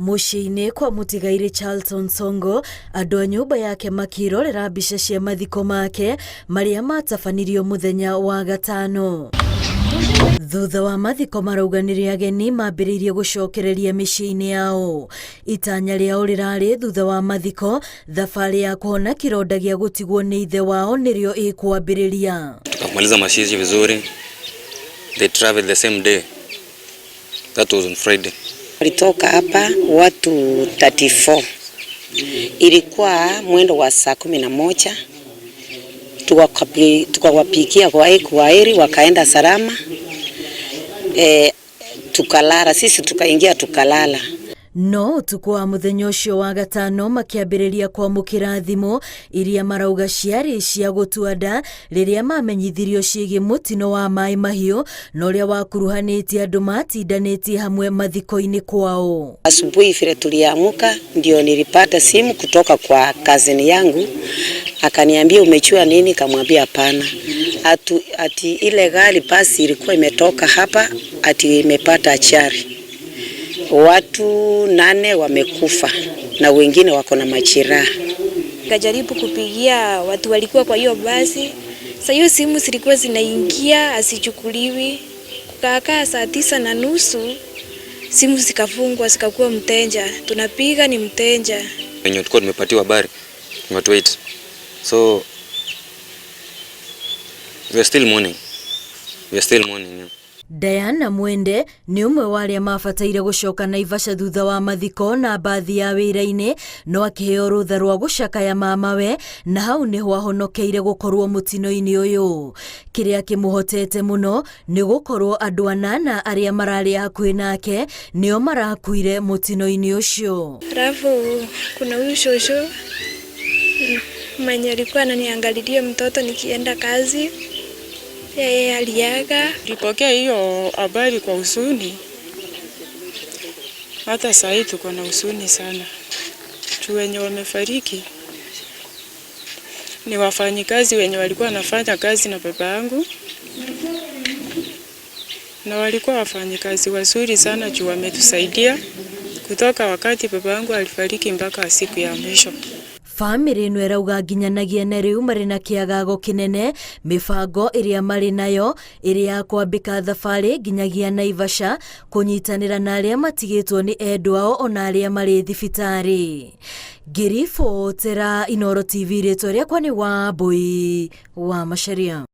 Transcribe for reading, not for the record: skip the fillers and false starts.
Muciĩ-inĩ kwa mũtigairĩ Charlton Songo, andũ a nyũmba yake makĩrorera mbica cia mathiko make marĩa matabanirio mũthenya wa gatano. Thutha wa mathiko marauganĩre ageni mambĩrĩirie gũcokereria mĩciĩ-inĩ yao. Itanya rĩao rĩrarĩ thutha wa mathiko, thabarĩ ya kuona kĩronda gĩa gũtigwo nĩ ithe wao nĩrĩo ĩkwambĩrĩria. Tukamaliza mazishi vizuri. They traveled the same day. That was on Friday. Walitoka hapa watu 34. Ilikuwa mwendo wa saa 11. Tukawapikia kwa heri wakaenda salama. Tukalala, sisi tukaingia tukalala. No tukwa muthenya ũcio wa gatano makĩambĩrĩria kwamũkĩra thimo iria marauga ciarĩ cia gũtua nda rĩrĩa mamenyithirio ciĩgiĩ mũtino wa maĩ mahiũ na ũrĩa wakuruhanĩtie andũ matindanĩtie hamwe mathiko-inĩ kwao. Asubuhi vile tuliamuka ndio nilipata simu kutoka kwa cousin yangu, akaniambia umechua nini? Kamwambia hapana. Ati ile gari basi ilikuwa imetoka hapa ati imepata ajali. Watu 8 wamekufa na wengine wako na majeraha. Nikajaribu kupigia watu walikuwa kwa hiyo basi. Sasa hiyo simu zilikuwa zinaingia asichukuliwi. Kukaa saa 9:30 simu zikafungwa zikakuwa mteja. Tunapiga ni mteja. Wenye tulikuwa tumepatiwa habari watu 8. So we are still mourning. Yeah. Diana Mwende nĩ ũmwe wa arĩa mabataire gũcoka Naivasha thutha wa mathiko na bathi ya wĩra-inĩ, no akĩheo rũtha rwa gũcakaya mamawe na hau nĩho ahonokeire gũkorwo mũtino-inĩ ũyũ. Kĩrĩa kĩmũhotete mũno nĩ gũkorwo andũ 8 arĩa mararĩ hakuhĩ nake nĩo marakuire mũtino-inĩ ũcio. Alafu kuna huyu shosho mwenye alikuwa ananiangalilia mtoto nikienda kazi. Yeye aliaga. Tulipokea hiyo habari kwa huzuni. Hata sasa tuko na huzuni sana. Wenye wamefariki ni wafanyikazi wenye walikuwa wanafanya kazi na baba yangu. Na walikuwa wafanyikazi wazuri sana juu wametusaidia kutoka wakati baba yangu alifariki mpaka siku ya mwisho. Family ĩno ĩrauga nginyanagia na rĩu marĩ na kĩagago kĩnene mĩbango ĩrĩa marĩ nayo ĩrĩa ya kwambĩka thabarĩ nginyagia Naivasha kũnyitanĩra na arĩa matigĩtwo nĩ endwa ao ona arĩa marĩ thibitarĩ. Ngĩribotera Inooro TV rĩtwa rĩakwa nĩ Wambui wa Macharia.